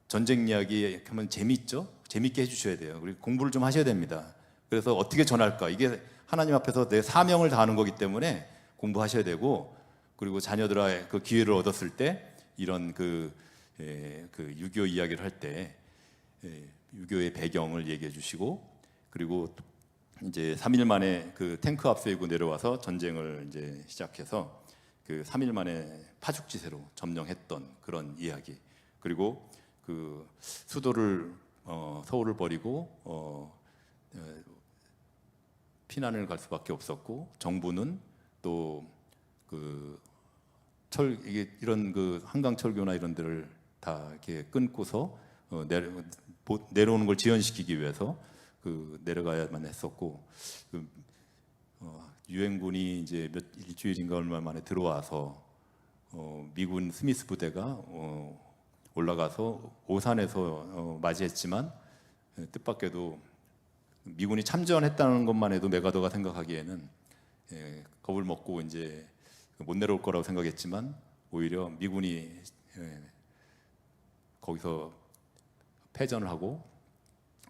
전쟁 이야기 하면 재미있죠? 재밌게 해주셔야 돼요. 그리고 공부를 좀 하셔야 됩니다. 그래서 어떻게 전할까? 이게 하나님 앞에서 내 사명을 다하는 거기 때문에 공부하셔야 되고, 그리고 자녀들의 그 기회를 얻었을 때 이런 그 6.25 이야기를 할 때 6.25의 배경을 얘기해 주시고, 그리고 이제 3일 만에 그 탱크 앞세우고 내려와서 전쟁을 이제 시작해서 그 3일 만에 파죽지세로 점령했던 그런 이야기, 그리고 그 수도를 서울을 버리고 피난을 갈 수밖에 없었고, 정부는 또 그 이게 이런 그 한강 철교나 이런 데를 다 이렇게 끊고서 내려오는 걸 지연시키기 위해서 내려가야만 했었고, 그 유엔군이 이제 일주일인가 얼마 만에 들어와서 미군 스미스 부대가 올라가서 오산에서 맞이했지만, 뜻밖에도 미군이 참전했다는 것만 해도 메가더가 생각하기에는 겁을 먹고 이제 못 내려올 거라고 생각했지만, 오히려 미군이 거기서 패전을 하고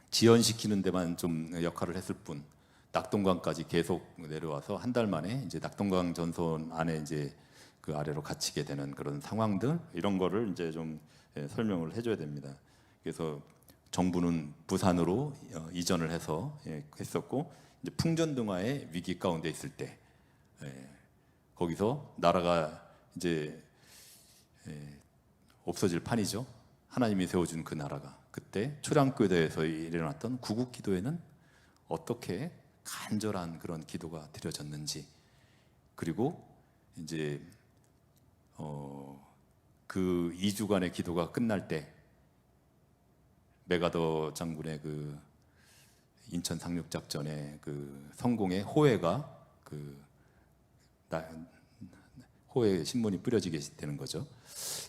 지연시키는 데만 좀 역할을 했을 뿐, 낙동강까지 계속 내려와서 한 달 만에 이제 낙동강 전선 안에 이제 그 아래로 갇히게 되는 그런 상황들, 이런 거를 이제 좀 설명을 해줘야 됩니다. 그래서 정부는 부산으로 이전을 해서 했었고, 이제 풍전등화의 위기 가운데 있을 때 거기서 나라가 이제 없어질 판이죠. 하나님이 세워준 그 나라가. 그때 초량교대에서 일어났던 구국기도에는 어떻게 간절한 그런 기도가 드려졌는지, 그리고 이제 그 2주간의 기도가 끝날 때 메가더 장군의 그 인천 상륙작전의 그 성공의 호해가 호해 신문이 뿌려지게 되는 거죠.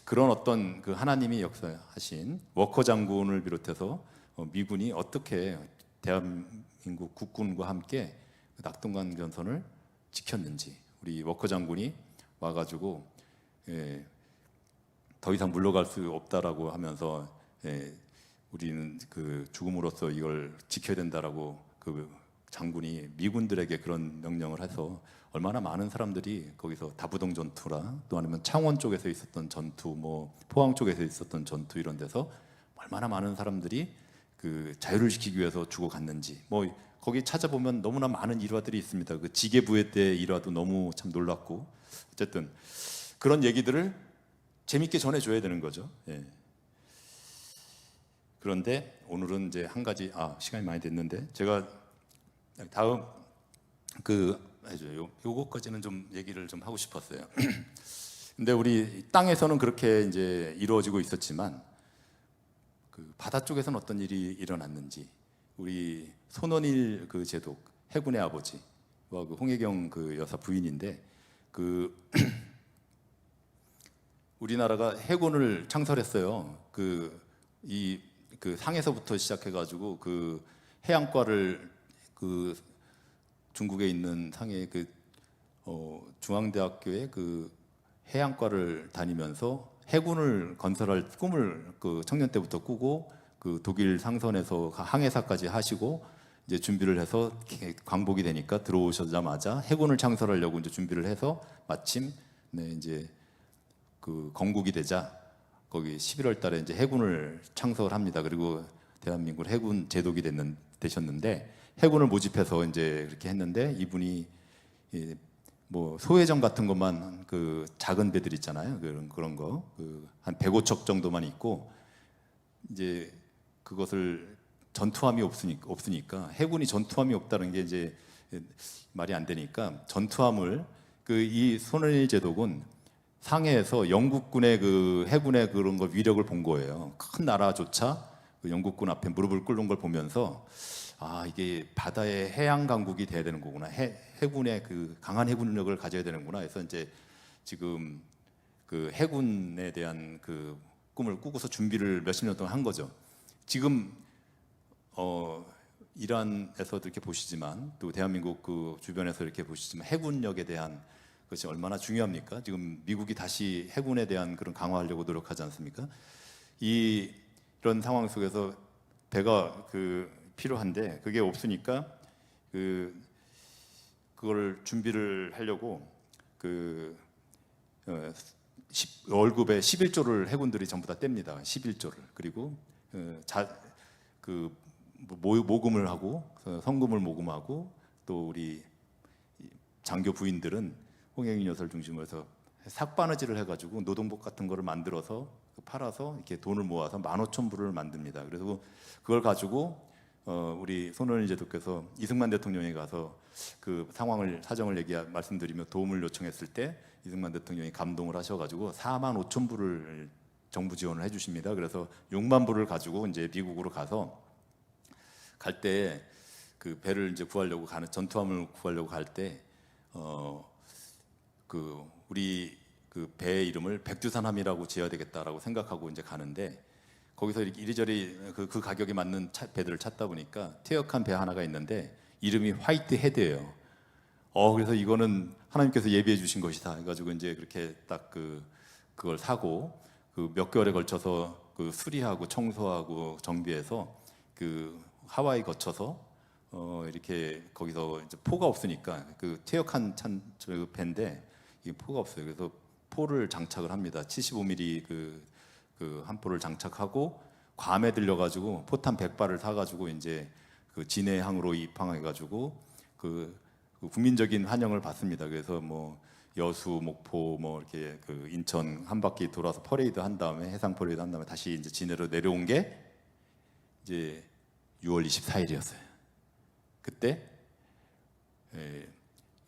그런 어떤 그 하나님이 역사하신 워커 장군을 비롯해서 미군이 어떻게 대한민국 국군과 함께 낙동강 전선을 지켰는지, 우리 워커 장군이 와가지고 더 이상 물러갈 수 없다라고 하면서 우리는 그 죽음으로써 이걸 지켜야 된다라고 그 장군이 미군들에게 그런 명령을 해서 얼마나 많은 사람들이 거기서 다부동 전투라, 또 아니면 창원 쪽에서 있었던 전투, 뭐 포항 쪽에서 있었던 전투, 이런 데서 얼마나 많은 사람들이 그 자유를 지키기 위해서 죽어갔는지, 뭐 거기 찾아보면 너무나 많은 일화들이 있습니다. 그 지게부회 때 일화도 너무 참 놀랍고, 어쨌든 그런 얘기들을 재밌게 전해줘야 되는 거죠. 그런데 오늘은 이제 한 가지, 시간이 많이 됐는데 제가 다음 요거까지는 좀 얘기를 좀 하고 싶었어요. 근데 우리 땅에서는 그렇게 이제 이루어지고 있었지만, 그 바다 쪽에서는 어떤 일이 일어났는지, 우리 손원일 그 제독, 해군의 아버지와 그 홍혜경 그 여사 부인인데, 그 우리나라가 해군을 창설했어요. 그 상에서부터 시작해가지고 그 해양과를 그 중국에 있는 상해 그 중앙대학교의 그 해양과를 다니면서 해군을 건설할 꿈을 그 청년 때부터 꾸고, 그 독일 상선에서 항해사까지 하시고 이제 준비를 해서 광복이 되니까 들어오시자마자 해군을 창설하려고 이제 준비를 해서 마침 이제 그 건국이 되자 거기 11월 달에 이제 해군을 창설을 합니다. 그리고 대한민국 해군 제독이 되셨는데, 해군을 모집해서 이제 그렇게 했는데, 이분이 뭐 소회전 같은 것만, 그 작은 배들 있잖아요. 그런 거 한 105척 정도만 있고, 이제 그것을 전투함이 없으니까 해군이 전투함이 없다는 게 이제 말이 안 되니까, 전투함을 이 손원일 제독은 상해에서 영국군의 그 해군의 그런 거 위력을 본 거예요. 큰 나라조차 그 영국군 앞에 무릎을 꿇는 걸 보면서, 이게 바다의 해양 강국이 돼야 되는 거구나. 해군의 그 강한 해군력을 가져야 되는구나. 해서 이제 지금 그 해군에 대한 그 꿈을 꾸고서 준비를 몇십 년 동안 한 거죠. 지금 이란에서도 이렇게 보시지만, 또 대한민국 그 주변에서 이렇게 보시지만, 해군력에 대한 것이 얼마나 중요합니까? 지금 미국이 다시 해군에 대한 그런 강화하려고 노력하지 않습니까? 이런 상황 속에서 배가 필요한데 그게 없으니까 그걸 준비를 하려고 월급의 11조를 해군들이 전부 다 뗍니다. 11조를. 그리고 모금을 하고, 성금을 모금하고, 또 우리 장교 부인들은 홍영인 여사를 중심으로 해서 삭바느질을 해가지고 노동복 같은 거를 만들어서 팔아서 이렇게 돈을 모아서 15,000불을 만듭니다. 그래서 그걸 가지고 우리 손원일 제도께서 이승만 대통령이 가서 그 상황을 사정을 말씀드리며 도움을 요청했을 때 이승만 대통령이 감동을 하셔가지고 4만 5천 불을 정부 지원을 해주십니다. 그래서 6만 불을 가지고 이제 미국으로 가서 갈 때 그 배를 이제 구하려고 가는 전투함을 구하려고 갈 때 그 우리 그 배의 이름을 백두산함이라고 지어야 되겠다라고 생각하고 이제 가는데 거기서 이리저리 그 가격에 맞는 배들을 찾다 보니까 퇴역한 배 하나가 있는데 이름이 화이트 헤드예요. 그래서 이거는 하나님께서 예비해 주신 것이다 해가지고 이제 그렇게 딱 그걸 사고 그 몇 개월에 걸쳐서 그 수리하고 청소하고 정비해서 그 하와이 거쳐서 이렇게 거기서 이제 포가 없으니까 그 퇴역한 배인데 이게 포가 없어요. 그래서 포를 장착을 합니다. 75mm 그 한 포를 장착하고 괌에 들려가지고 포탄 100발을 사가지고 이제 그 진해항으로 입항해가지고 그 국민적인 환영을 받습니다. 그래서 뭐 여수, 목포, 뭐 이렇게 그 인천 한 바퀴 돌아서 퍼레이드 한 다음에 해상 퍼레이드 한 다음에 다시 이제 진해로 내려온 게 이제 6월 24일이었어요. 그때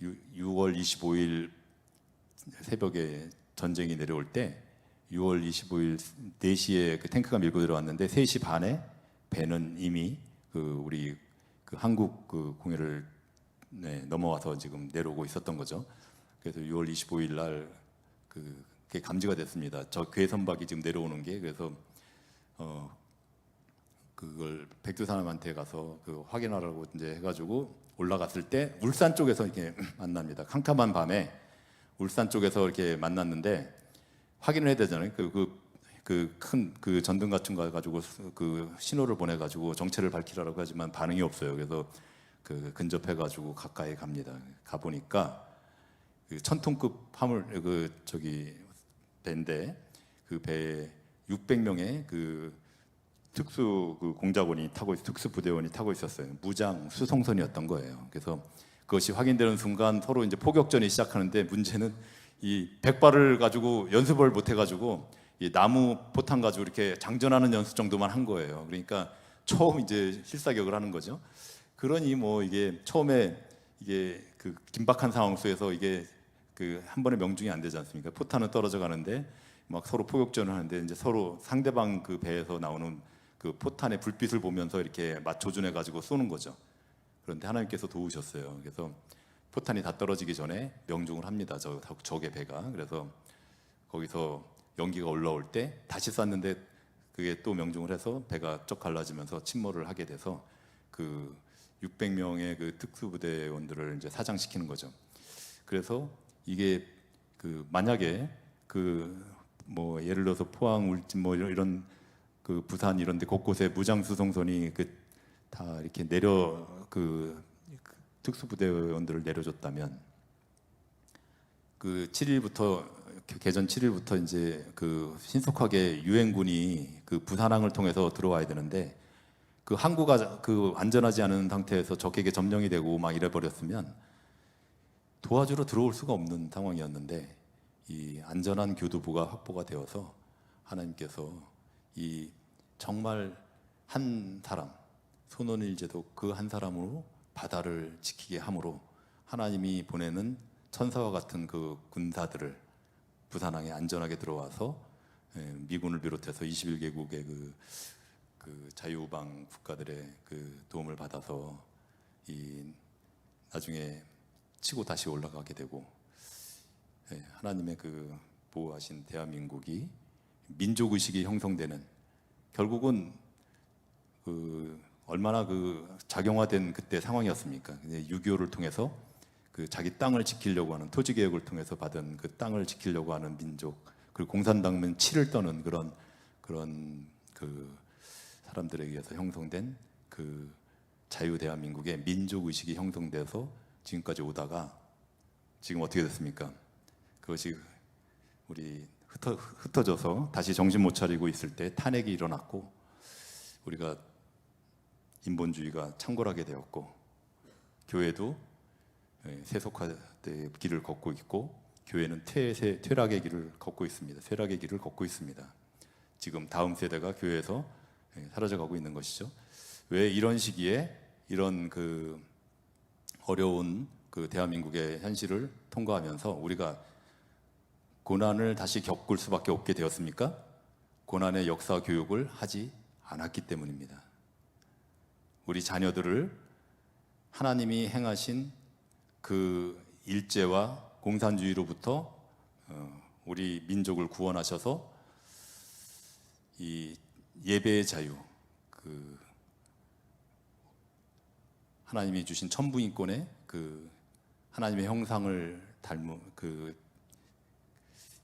6월 25일 새벽에 전쟁이 내려올 때 6월 25일 4시에 그 탱크가 밀고 들어왔는데 3시 반에 배는 이미 그 우리 그 한국 그 공해를 넘어와서 지금 내려오고 있었던 거죠. 그래서 6월 25일 날 그게 감지가 됐습니다. 저 괴선박이 지금 내려오는 게. 그래서 그걸 백두산함한테 가서 그 확인하라고 이제 해가지고 올라갔을 때 울산 쪽에서 이렇게 만납니다. 캄캄한 밤에 울산 쪽에서 이렇게 만났는데 확인을 해야 되잖아요. 그 큰 그 전등 같은 거 가지고 그 신호를 보내 가지고 정체를 밝히라고 하지만 반응이 없어요. 그래서 그 근접해 가지고 가까이 갑니다. 가 보니까 그 1000톤급 화물 배인데 그 배에 600명의 그 특수 그 공작원이 타고 특수 부대원이 타고 있었어요. 무장 수송선이었던 거예요. 그래서 그것이 확인되는 순간 서로 이제 포격전이 시작하는데 문제는 이 100발을 가지고 연습을 못 해가지고 이 나무 포탄 가지고 이렇게 장전하는 연습 정도만 한 거예요. 그러니까 처음 이제 실사격을 하는 거죠. 그러니 뭐 이게 처음에 이게 그 긴박한 상황 속에서 이게 그 한 번에 명중이 안 되지 않습니까? 포탄은 떨어져 가는데 막 서로 포격전을 하는데 이제 서로 상대방 그 배에서 나오는 그 포탄의 불빛을 보면서 이렇게 조준해 가지고 쏘는 거죠. 그런데 하나님께서 도우셨어요. 그래서 포탄이 다 떨어지기 전에 명중을 합니다. 적의 배가. 그래서 거기서 연기가 올라올 때 다시 쐈는데 그게 또 명중을 해서 배가 쩍 갈라지면서 침몰을 하게 돼서 그 600명의 그 특수부대원들을 이제 사장시키는 거죠. 그래서 이게 그 만약에 그 뭐 예를 들어서 포항, 울진 뭐 이런 그 부산 이런 데 곳곳에 무장수송선이 그 다 이렇게 그 특수부대원들을 내려줬다면 그 7일부터 개전 7일부터 이제 그 신속하게 유엔군이 그 부산항을 통해서 들어와야 되는데 그 항구가 그 안전하지 않은 상태에서 적에게 점령이 되고 막 이래 버렸으면 도와주러 들어올 수가 없는 상황이었는데 이 안전한 교두보가 확보가 되어서 하나님께서 이 정말 한 사람 손원일 제독 그 한 사람으로 바다를 지키게 함으로 하나님이 보내는 천사와 같은 그 군사들을 부산항에 안전하게 들어와서 미군을 비롯해서 21개국의 그 자유우방 국가들의 그 도움을 받아서 이 나중에 치고 다시 올라가게 되고 하나님의 그 보호하신 대한민국이 민족의식이 형성되는 결국은 그 얼마나 그 작용화된 그때 상황이었습니까? 6.25를 통해서 그 자기 땅을 지키려고 하는 토지개혁을 통해서 받은 그 땅을 지키려고 하는 민족 그리고 공산당면 치를 떠는 그런 그 사람들에 의해서 형성된 그 자유 대한민국의 민족 의식이 형성돼서 지금까지 오다가 지금 어떻게 됐습니까? 그것이 우리 흩어져서 다시 정신 못 차리고 있을 때 탄핵이 일어났고 우리가 인본주의가 창궐하게 되었고 교회도 세속화의 길을 걷고 있고 교회는 퇴락의 길을 걷고 있습니다. 쇠락의 길을 걷고 있습니다. 지금 다음 세대가 교회에서 사라져가고 있는 것이죠. 왜 이런 시기에 이런 그 어려운 그 대한민국의 현실을 통과하면서 우리가 고난을 다시 겪을 수밖에 없게 되었습니까? 고난의 역사 교육을 하지 않았기 때문입니다. 우리 자녀들을 하나님이 행하신 그 일제와 공산주의로부터 우리 민족을 구원하셔서 이 예배의 자유, 그 하나님이 주신 천부인권의 그 하나님의 형상을 닮은 그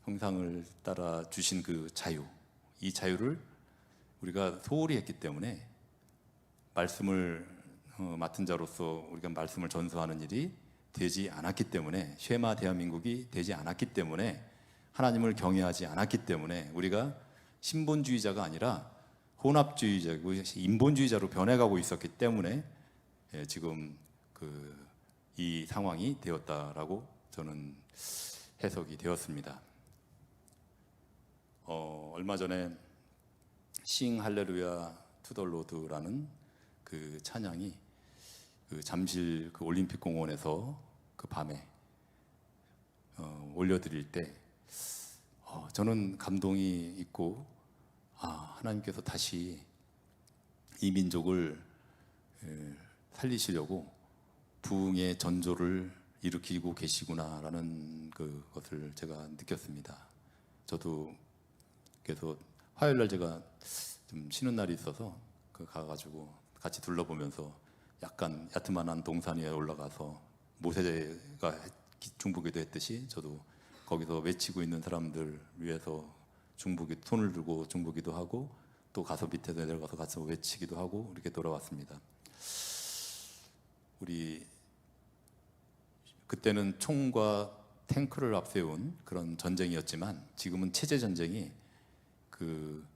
형상을 따라 주신 그 자유, 이 자유를 우리가 소홀히 했기 때문에 말씀을 맡은 자로서 우리가 말씀을 전수하는 일이 되지 않았기 때문에, 쉐마 대한민국이 되지 않았기 때문에, 하나님을 경외하지 않았기 때문에 우리가 신본주의자가 아니라 혼합주의자고 인본주의자로 변해가고 있었기 때문에 지금 이 상황이 되었다라고 저는 해석이 되었습니다. 얼마 전에 싱 할렐루야 투 더 로드라는 그 찬양이 그 잠실 그 올림픽 공원에서 그 밤에 올려드릴 때 저는 감동이 있고, 하나님께서 다시 이 민족을 살리시려고 부흥의 전조를 일으키고 계시구나라는 그것을 제가 느꼈습니다. 저도 그래서 화요일 날 제가 좀 쉬는 날이 있어서 가가지고 같이 둘러보면서 약간 야트만한 동산 위에 올라가서 모세가 중보기도 했듯이 저도 거기서 외치고 있는 사람들 위해서 손을 들고 중보기도 하고, 또 가서 밑에 내려가서 같이 외치기도 하고 이렇게 돌아왔습니다. 우리 그때는 총과 탱크를 앞세운 그런 전쟁이었지만 지금은 체제 전쟁이 그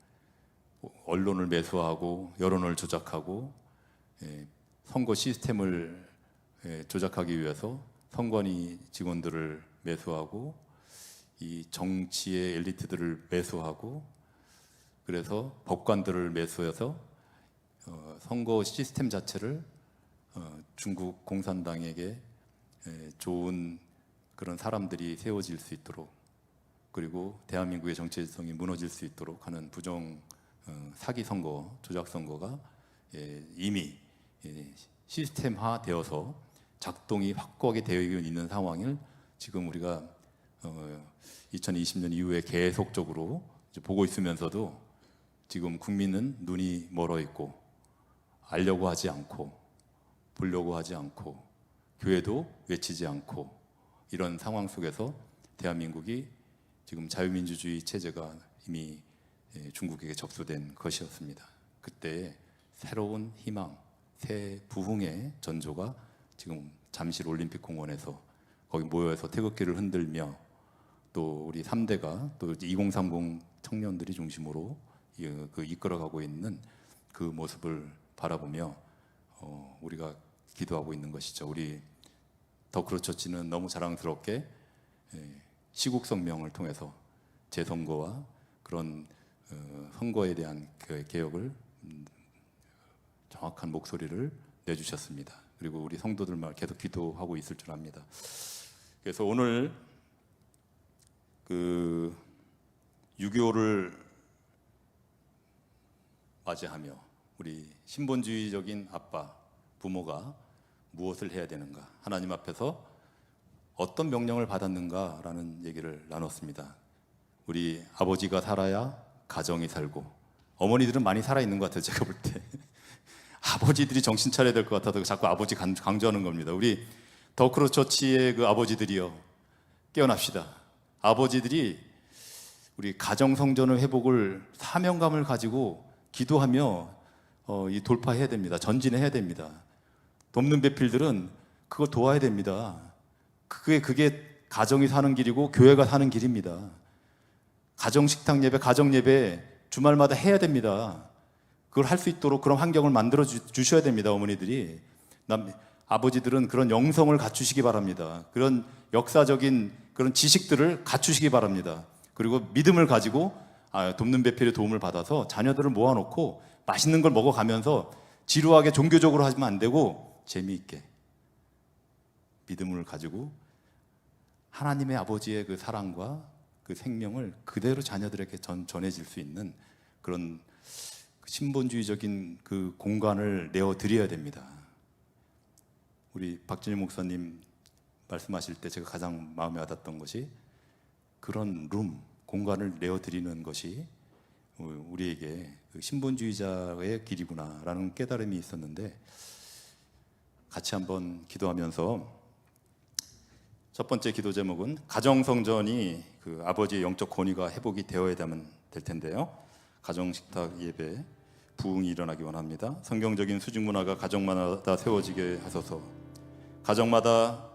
언론을 매수하고 여론을 조작하고 선거 시스템을 조작하기 위해서 선관위 직원들을 매수하고 이 정치의 엘리트들을 매수하고, 그래서 법관들을 매수해서 선거 시스템 자체를 중국 공산당에게 좋은 그런 사람들이 세워질 수 있도록, 그리고 대한민국의 정체성이 무너질 수 있도록 하는 부정 사기 선거, 조작 선거가 이미 시스템화 되어서 작동이 확고하게 되어 있는 상황을 지금 우리가 2020년 이후에 계속적으로 보고 있으면서도 지금 국민은 눈이 멀어 있고 알려고 하지 않고 보려고 하지 않고 교회도 외치지 않고, 이런 상황 속에서 대한민국이 지금 자유민주주의 체제가 이미 중국에게 접수된 것이었습니다. 그때 새로운 희망, 새 부흥의 전조가 지금 잠실 올림픽 공원에서 거기 모여서 태극기를 흔들며, 또 우리 3대가 또 2030 청년들이 중심으로 이끌어가고 있는 그 모습을 바라보며 우리가 기도하고 있는 것이죠. 우리 더크로처치는 너무 자랑스럽게 시국성명을 통해서 재선거와 그런 선거에 대한 그 개혁을 정확한 목소리를 내주셨습니다. 그리고 우리 성도들만 계속 기도하고 있을 줄 압니다. 그래서 오늘 그 6.25를 맞이하며 우리 신본주의적인 아빠, 부모가 무엇을 해야 되는가, 하나님 앞에서 어떤 명령을 받았는가라는 얘기를 나눴습니다. 우리 아버지가 살아야 가정이 살고, 어머니들은 많이 살아있는 것 같아요. 제가 볼 때 아버지들이 정신 차려야 될 것 같아서 자꾸 아버지 강조하는 겁니다. 우리 더크로처치의 그 아버지들이요, 깨어납시다. 아버지들이 우리 가정 성전의 회복을 사명감을 가지고 기도하며 이 돌파해야 됩니다. 전진해야 됩니다. 돕는 배필들은 그거 도와야 됩니다. 그게 가정이 사는 길이고 교회가 사는 길입니다. 가정 식탁 예배, 가정 예배 주말마다 해야 됩니다. 그걸 할 수 있도록 그런 환경을 만들어 주셔야 됩니다. 어머니들이. 아버지들은 그런 영성을 갖추시기 바랍니다. 그런 역사적인 그런 지식들을 갖추시기 바랍니다. 그리고 믿음을 가지고 돕는 배필의 도움을 받아서 자녀들을 모아놓고 맛있는 걸 먹어가면서 지루하게 종교적으로 하면 안 되고 재미있게 믿음을 가지고 하나님의 아버지의 그 사랑과 그 생명을 그대로 자녀들에게 전해질 수 있는 그런 신본주의적인 그 공간을 내어드려야 됩니다. 우리 박진일 목사님 말씀하실 때 제가 가장 마음에 와닿았던 것이 그런 공간을 내어드리는 것이 우리에게 신본주의자의 길이구나라는 깨달음이 있었는데, 같이 한번 기도하면서 첫 번째 기도 제목은 가정성전이 그 아버지의 영적 권위가 회복이 되어야 될 텐데요. 가정식탁 예배 부흥이 일어나기 원합니다. 성경적인 수직 문화가 가정마다 세워지게 하소서. 가정마다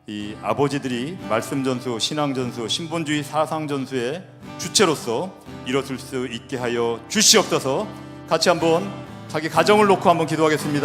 이 아버지들이 말씀 전수, 신앙 전수, 신본주의 사상 전수의 주체로서 일어설 수 있게 하여 주시옵소서. 같이 한번 자기 가정을 놓고 한번 기도하겠습니다.